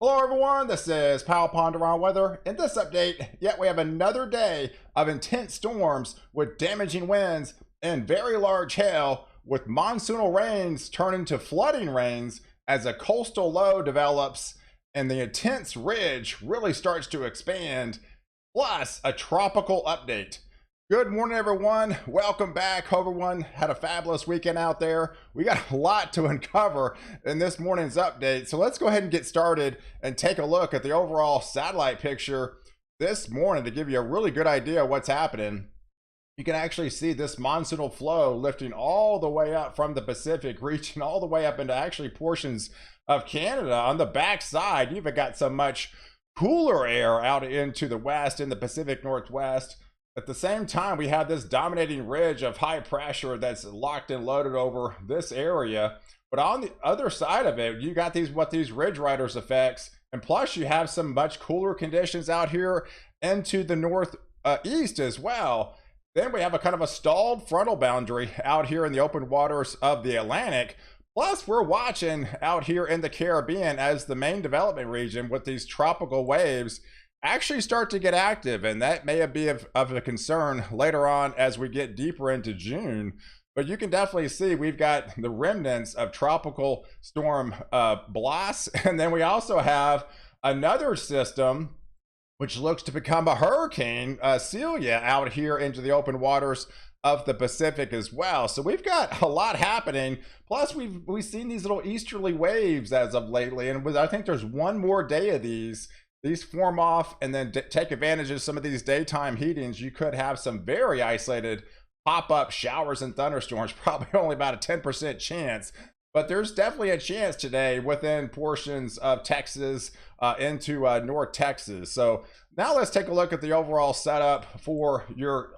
Hello everyone, this is ponderonweather. In this update, yet we have another day of intense storms with damaging winds and very large hail, with monsoonal rains turning to flooding rains as a coastal low develops and the intense ridge really starts to expand, plus a tropical update. Good morning, everyone. Welcome back. Hope everyone had a fabulous weekend out there. We got a lot to uncover in this morning's update. So let's go ahead and get started and take a look at the overall satellite picture this morning to give you a really good idea of what's happening. You can actually see this monsoonal flow lifting all the way up from the Pacific, reaching all the way up into actually portions of Canada. On the backside, you've got some much cooler air out into the west in the Pacific Northwest. At the same time, we have this dominating ridge of high pressure that's locked and loaded over this area. But on the other side of it, you got these ridge riders effects, and plus you have some much cooler conditions out here into the northeast as well. Then we have a kind of a stalled frontal boundary out here in the open waters of the Atlantic. Plus, we're watching out here in the Caribbean as the main development region with these tropical waves actually start to get active, and that may be of a concern later on as we get deeper into June. But you can definitely see we've got the remnants of tropical storm Blas, and then we also have another system which looks to become a hurricane, Celia, out here into the open waters of the Pacific as well. So we've got a lot happening. Plus, we've seen these little easterly waves as of lately, and I think there's one more day of these form off and then take advantage of some of these daytime heatings. You could have some very isolated pop-up showers and thunderstorms, probably only about a 10% chance, but there's definitely a chance today within portions of Texas into North Texas. So now let's take a look at the overall setup for your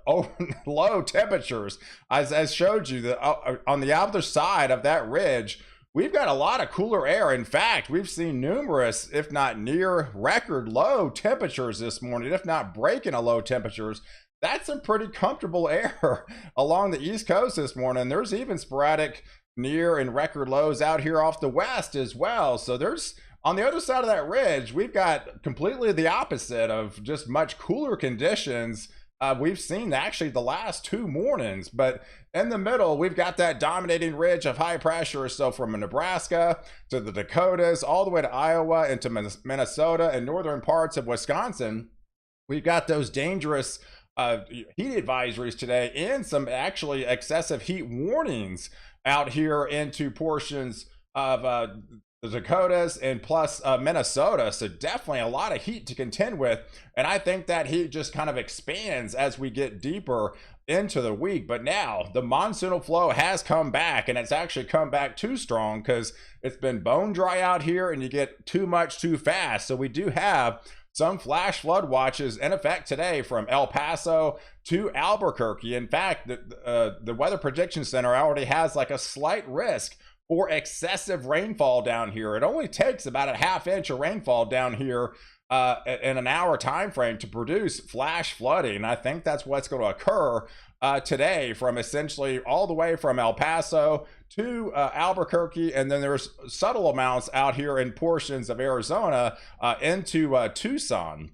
low temperatures. As showed you, that on the other side of that ridge, we've got a lot of cooler air. In fact, we've seen numerous, if not near record low temperatures this morning, if not breaking a low temperatures. That's some pretty comfortable air along the East Coast this morning. There's even sporadic near and record lows out here off the west as well. So there's, on the other side of that ridge, we've got completely the opposite of just much cooler conditions we've seen actually the last 2 mornings. But in the middle, we've got that dominating ridge of high pressure. So from Nebraska to the Dakotas, all the way to Iowa, into Minnesota and northern parts of Wisconsin, we've got those dangerous heat advisories today and some actually excessive heat warnings out here into portions of the Dakotas and plus Minnesota. So definitely a lot of heat to contend with, and I think that heat just kind of expands as we get deeper into the week. But now the monsoonal flow has come back, and it's actually come back too strong because it's been bone dry out here and you get too much too fast. So we do have some flash flood watches in effect today from El Paso to Albuquerque. In fact, the Weather Prediction Center already has like a slight risk for excessive rainfall down here. It only takes about a ½ inch of rainfall down here in an hour time frame to produce flash flooding. I think that's what's going to occur today, from essentially all the way from El Paso to Albuquerque, and then there's subtle amounts out here in portions of Arizona into Tucson.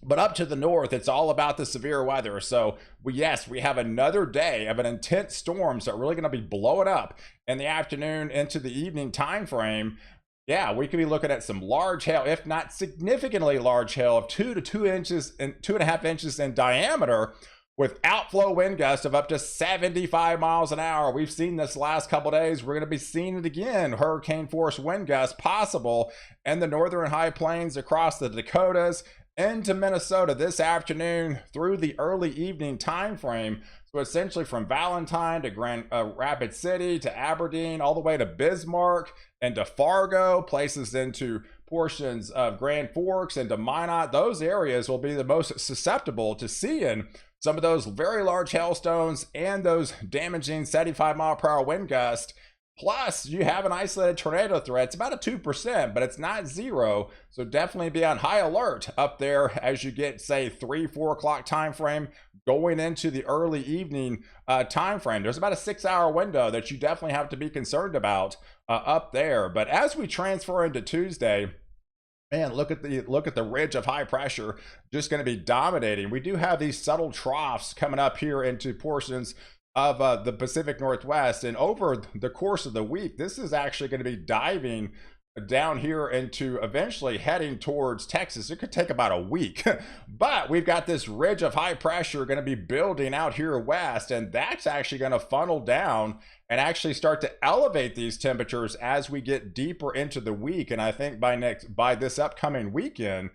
But up to the north, it's all about the severe weather. So yes, we have another day of an intense storms that are really going to be blowing up in the afternoon into the evening time frame. Yeah, we could be looking at some large hail, if not significantly large hail, of 2 to 2 inches and 2.5 inches in diameter, with outflow wind gusts of up to 75 miles an hour. We've seen this last couple days. We're going to be seeing it again. Hurricane force wind gusts possible in the northern high plains across the Dakotas into Minnesota this afternoon through the early evening time frame. So essentially from Valentine to Grand Rapid City to Aberdeen, all the way to Bismarck and to Fargo, places into portions of Grand Forks and to Minot. Those areas will be the most susceptible to seeing some of those very large hailstones and those damaging 75-mile-per-hour wind gusts. Plus, you have an isolated tornado threat. It's about a 2%, but it's not zero. So definitely be on high alert up there as you get, say, 3-4 o'clock time frame going into the early evening time frame. There's about a 6-hour window that you definitely have to be concerned about up there. But as we transfer into Tuesday, Man, look at the ridge of high pressure just going to be dominating. We do have these subtle troughs coming up here into portions of the Pacific Northwest, and over the course of the week, this is actually going to be diving down here into eventually heading towards Texas. It could take about a week, but we've got this ridge of high pressure going to be building out here west, and that's actually going to funnel down and actually start to elevate these temperatures as we get deeper into the week. And I think by this upcoming weekend,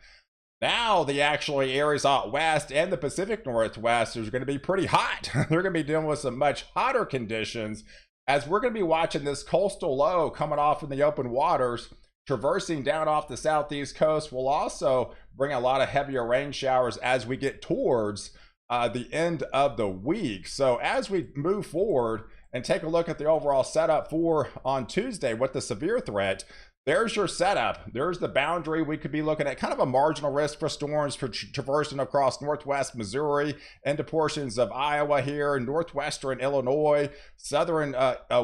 now the actually areas out west and the Pacific Northwest is going to be pretty hot. They're going to be dealing with some much hotter conditions, as we're going to be watching this coastal low coming off in the open waters, traversing down off the southeast coast, will also bring a lot of heavier rain showers as we get towards the end of the week. So as we move forward and take a look at the overall setup for on Tuesday with the severe threat, there's your setup. There's the boundary. We could be looking at kind of a marginal risk for storms for traversing across northwest Missouri into portions of Iowa here, northwestern Illinois, southern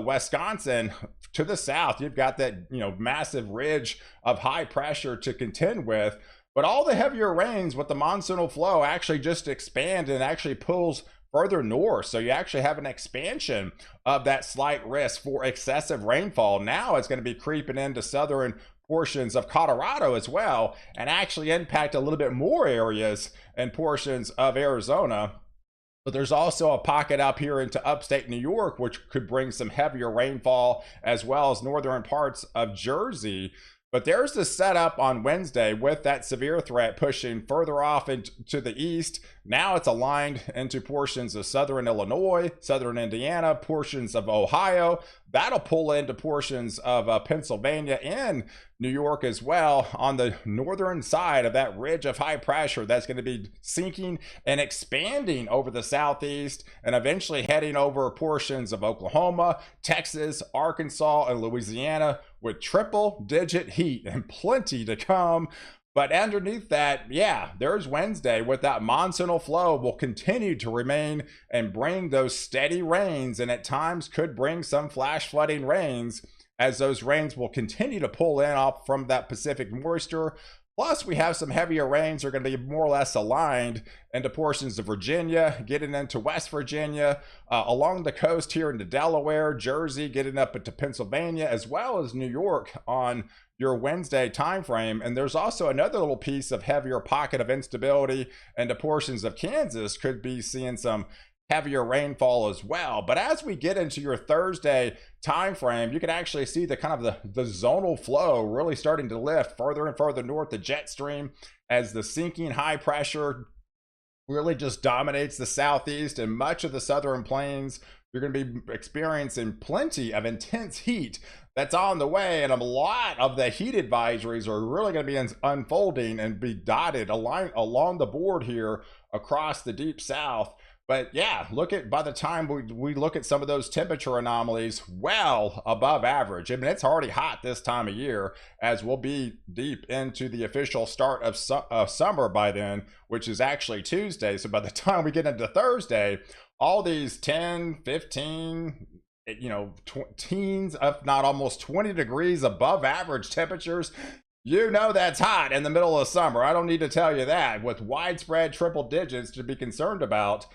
Wisconsin. To the south, you've got that massive ridge of high pressure to contend with. But all the heavier rains with the monsoonal flow actually just expand and actually pulls further north. So you actually have an expansion of that slight risk for excessive rainfall. Now it's going to be creeping into southern portions of Colorado as well, and actually impact a little bit more areas and portions of Arizona. But there's also a pocket up here into upstate New York, which could bring some heavier rainfall, as well as northern parts of Jersey. But there's the setup on Wednesday with that severe threat pushing further off into the east. Now it's aligned into portions of southern Illinois, southern Indiana, portions of Ohio. That'll pull into portions of Pennsylvania and New York as well on the northern side of that ridge of high pressure that's going to be sinking and expanding over the southeast and eventually heading over portions of Oklahoma, Texas, Arkansas, and Louisiana with triple-digit heat and plenty to come. But underneath that, yeah, there's Wednesday with that monsoonal flow will continue to remain and bring those steady rains, and at times could bring some flash flooding rains, as those rains will continue to pull in off from that Pacific moisture. Plus, we have some heavier rains are going to be more or less aligned into portions of Virginia, getting into West Virginia, along the coast here into Delaware, Jersey, getting up into Pennsylvania, as well as New York on your Wednesday time frame. And there's also another little piece of heavier pocket of instability into portions of Kansas. Could be seeing some heavier rainfall as well. But as we get into your Thursday time frame, you can actually see the kind of the zonal flow really starting to lift further and further north, the jet stream, as the sinking high pressure really just dominates the southeast and much of the southern plains. You're going to be experiencing plenty of intense heat that's on the way, and a lot of the heat advisories are really going to be unfolding and be dotted along the board here across the deep south. But yeah, by the time we look at some of those temperature anomalies, well above average. I mean, it's already hot this time of year, as we'll be deep into the official start of summer by then, which is actually Tuesday. So by the time we get into Thursday, all these 10, 15, teens, if not almost 20 degrees above average temperatures, that's hot in the middle of summer. I don't need to tell you that, with widespread triple digits to be concerned about.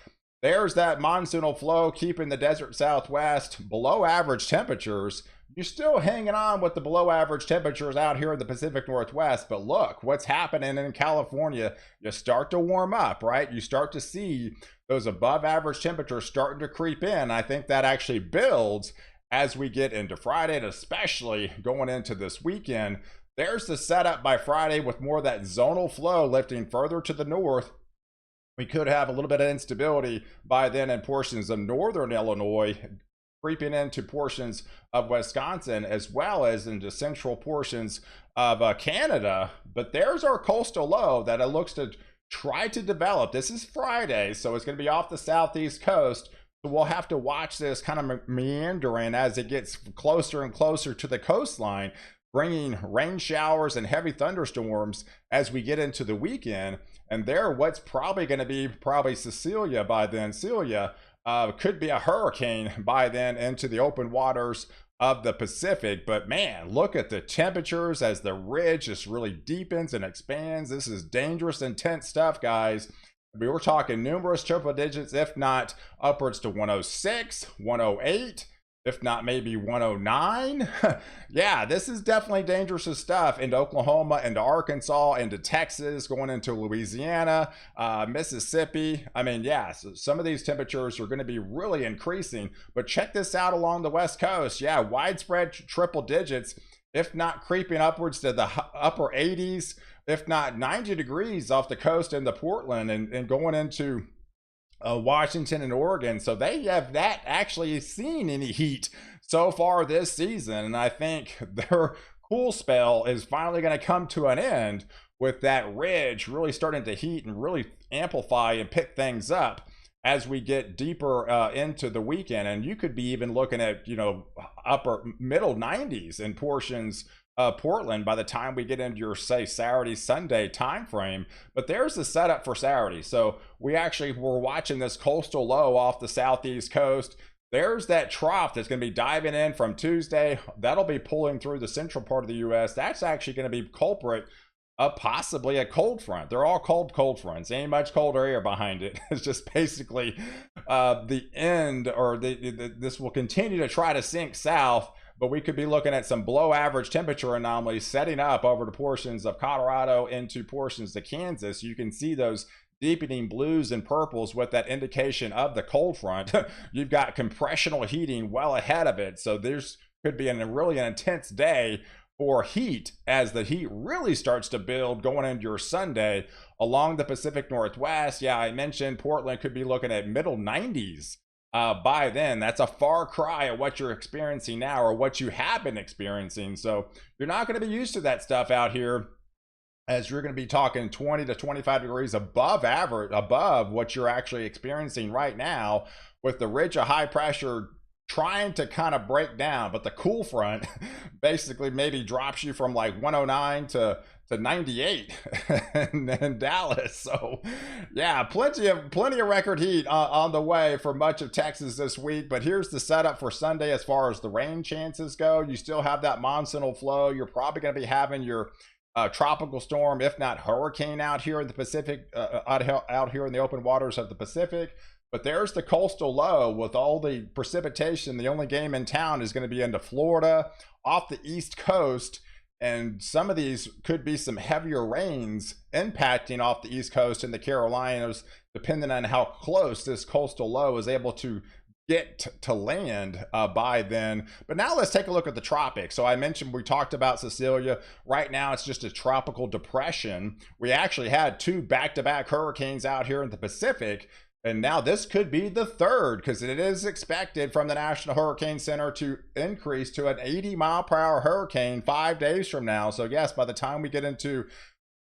There's that monsoonal flow keeping the desert Southwest below average temperatures. You're still hanging on with the below average temperatures out here in the Pacific Northwest, but look what's happening in California. You start to warm up, right? You start to see those above average temperatures starting to creep in. I think that actually builds as we get into Friday, and especially going into this weekend. There's the setup by Friday with more of that zonal flow lifting further to the north. We could have a little bit of instability by then in portions of northern Illinois, creeping into portions of Wisconsin, as well as into central portions of Canada. But there's our coastal low that it looks to try to develop. This is Friday, so it's going to be off the southeast coast. So we'll have to watch this kind of meandering as it gets closer and closer to the coastline, bringing rain showers and heavy thunderstorms as we get into the weekend. And what's probably going to be Cecilia by then. Celia could be a hurricane by then into the open waters of the Pacific. But man, look at the temperatures as the ridge just really deepens and expands. This is dangerous, intense stuff, guys. We were talking numerous triple digits, if not upwards to 106, 108, if not maybe 109. Yeah, this is definitely dangerous stuff into Oklahoma, into Arkansas, into Texas, going into Louisiana, Mississippi. I mean, yeah, so some of these temperatures are going to be really increasing. But check this out along the West Coast. Yeah, widespread triple digits, if not creeping upwards to the upper 80s, if not 90 degrees off the coast into Portland and going into Washington and Oregon. So they have not actually seen any heat so far this season. And I think their cool spell is finally going to come to an end with that ridge really starting to heat and really amplify and pick things up as we get deeper into the weekend. And you could be even looking at, upper middle 90s in portions Portland by the time we get into your, say, Saturday, Sunday time frame. But there's the setup for Saturday. So we actually were watching this coastal low off the southeast coast. There's that trough that's going to be diving in from Tuesday. That'll be pulling through the central part of the U.S. That's actually going to be culprit of possibly a cold front. They're all cold fronts. Ain't much colder air behind it. It's just basically the end, or this will continue to try to sink south. But we could be looking at some below average temperature anomalies setting up over the portions of Colorado into portions of Kansas. You can see those deepening blues and purples with that indication of the cold front. You've got compressional heating well ahead of it. So there's could be really an intense day for heat as the heat really starts to build going into your Sunday along the Pacific Northwest. Yeah, I mentioned Portland could be looking at middle 90s. By then. That's a far cry of what you're experiencing now or what you have been experiencing. So you're not going to be used to that stuff out here, as you're going to be talking 20 to 25 degrees above average, above what you're actually experiencing right now, with the ridge of high pressure trying to kind of break down. But the cool front basically maybe drops you from like 109 to 98 in Dallas. So yeah, plenty of record heat on the way for much of Texas this week. But here's the setup for Sunday as far as the rain chances go. You still have that monsoonal flow. You're probably going to be having your tropical storm, if not hurricane, out here in the Pacific, out here in the open waters of the Pacific. But there's the coastal low with all the precipitation. The only game in town is going to be into Florida, off the East Coast. And some of these could be some heavier rains impacting off the East Coast and the Carolinas, depending on how close this coastal low is able to get to land by then. But now let's take a look at the tropics. So I mentioned, we talked about Cecilia. Right now it's just a tropical depression. We actually had two back-to-back hurricanes out here in the Pacific. And now this could be the third, because it is expected from the National Hurricane Center to increase to an 80-mile-per-hour hurricane 5 days from now. So yes, by the time we get into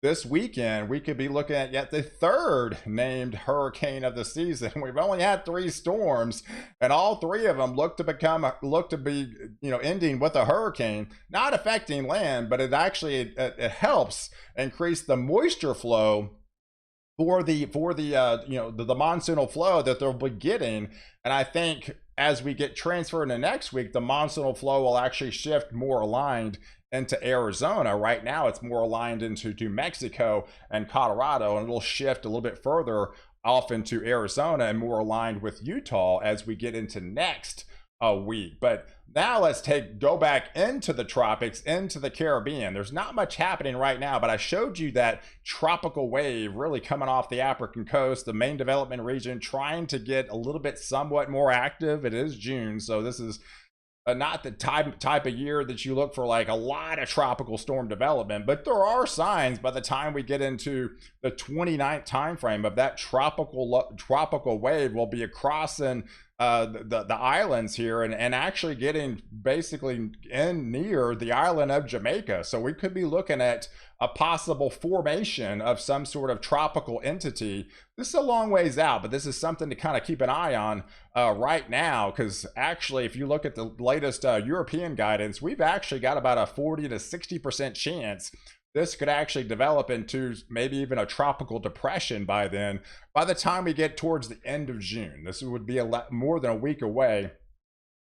this weekend, we could be looking at yet the third named hurricane of the season. We've only had 3 storms, and all 3 of them look to be ending with a hurricane, not affecting land, but it actually it helps increase the moisture flow for the monsoonal flow that they'll be getting. And I think as we get transferred into next week, the monsoonal flow will actually shift more aligned into Arizona. Right now it's more aligned into New Mexico and Colorado, and it'll shift a little bit further off into Arizona and more aligned with Utah as we get into next week. But now let's go back into the tropics, into the Caribbean. There's not much happening right now, but I showed you that tropical wave really coming off the African coast, the main development region, trying to get a little bit somewhat more active. It is June, so this is not the type of year that you look for like a lot of tropical storm development, but there are signs by the time we get into the 29th time frame of that tropical wave will be crossing the islands here and actually getting basically in near the island of Jamaica. So we could be looking at a possible formation of some sort of tropical entity. This is a long ways out, but this is something to kind of keep an eye on right now, because actually if you look at the latest European guidance, we've actually got about a 40 to 60% chance this could actually develop into maybe even a tropical depression by then, by the time we get towards the end of June. This would be a lot more than a week away.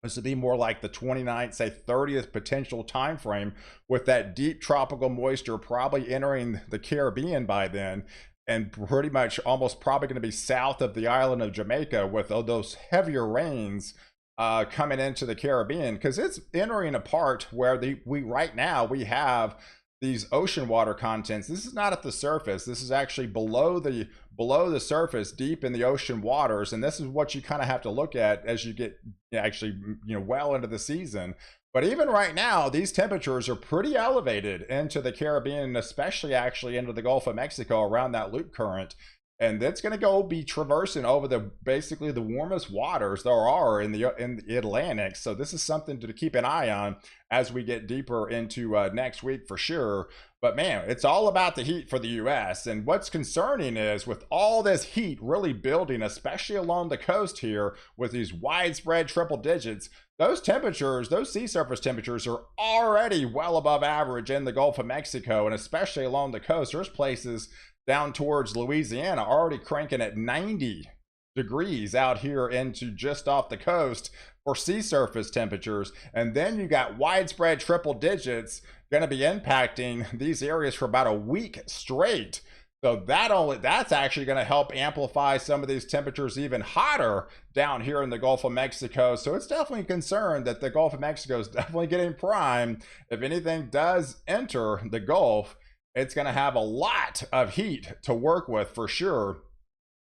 This would be more like the 29th, say 30th potential time frame, with that deep tropical moisture probably entering the Caribbean by then, and pretty much almost probably going to be south of the island of Jamaica with those heavier rains coming into the Caribbean, because it's entering a part where we right now we have these ocean water contents. This is not at the surface. This is actually below the surface, deep in the ocean waters, and this is what you kind of have to look at as you get actually well into the season. But even right now, these temperatures are pretty elevated into the Caribbean, especially actually into the Gulf of Mexico around that loop current. And that's going to go be traversing over basically the warmest waters there are in the Atlantic. So this is something to keep an eye on as we get deeper into next week for sure. But man, it's all about the heat for the US. And what's concerning is with all this heat really building, especially along the coast here with these widespread triple digits, those temperatures, those sea surface temperatures are already well above average in the Gulf of Mexico, and especially along the coast. There's places down towards Louisiana already cranking at 90 degrees out here into just off the coast for sea surface temperatures. And then you got widespread triple digits going to be impacting these areas for about a week straight. So that's actually going to help amplify some of these temperatures even hotter down here in the Gulf of Mexico. So it's definitely a concern that the Gulf of Mexico is definitely getting primed. If anything does enter the Gulf, it's going to have a lot of heat to work with for sure.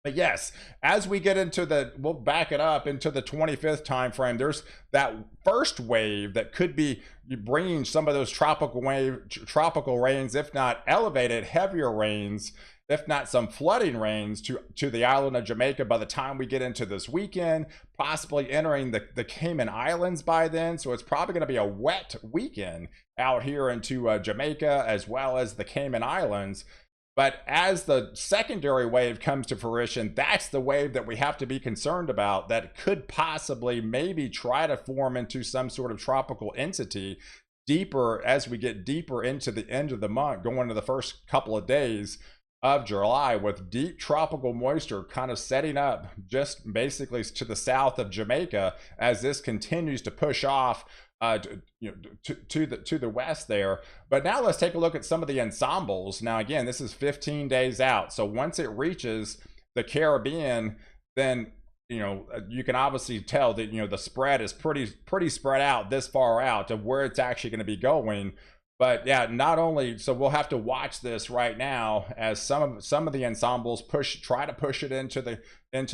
But yes, as we get into we'll back it up into the 25th time frame, there's that first wave that could be bringing some of those tropical rains, if not elevated heavier rains, if not some flooding rains to the island of Jamaica by the time we get into this weekend, possibly entering the Cayman Islands by then. So it's probably going to be a wet weekend out here into Jamaica as well as the Cayman Islands. But as the secondary wave comes to fruition, that's the wave that we have to be concerned about, that could possibly maybe try to form into some sort of tropical entity deeper as we get deeper into the end of the month, going into the first couple of days of July, with deep tropical moisture kind of setting up just basically to the south of Jamaica as this continues to push off to the west there. But now let's take a look at some of the ensembles. Now again, this is 15 days out, so once it reaches the Caribbean, then you can obviously tell that the spread is pretty spread out this far out of where it's actually going to be going. But yeah, not only, so we'll have to watch this right now as some of the ensembles try to push it into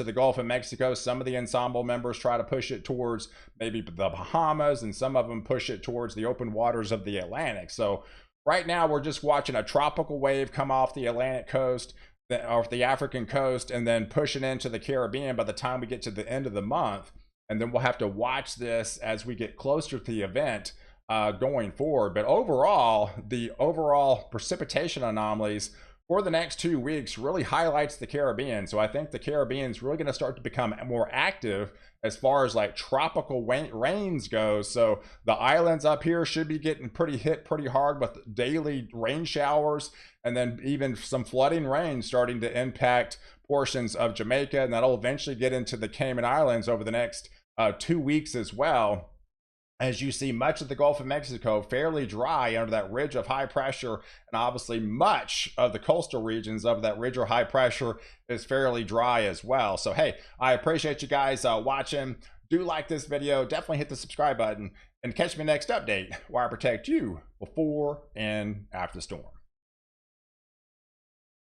the Gulf of Mexico. Some of the ensemble members try to push it towards maybe the Bahamas, and some of them push it towards the open waters of the Atlantic. So right now we're just watching a tropical wave come off the Atlantic coast, off the African coast, and then pushing into the Caribbean by the time we get to the end of the month. And then we'll have to watch this as we get closer to the event going forward. But overall, the overall precipitation anomalies for the next 2 weeks really highlights the Caribbean. So I think the Caribbean is really going to start to become more active as far as like tropical rains goes. So the islands up here should be getting hit pretty hard with daily rain showers, and then even some flooding rain starting to impact portions of Jamaica, and that'll eventually get into the Cayman Islands over the next 2 weeks as well. As you see much of the Gulf of Mexico fairly dry under that ridge of high pressure, and obviously much of the coastal regions of that ridge of high pressure is fairly dry as well. So hey, I appreciate you guys watching. Do like this video, definitely hit the subscribe button, and catch me next update where I protect you before and after the storm.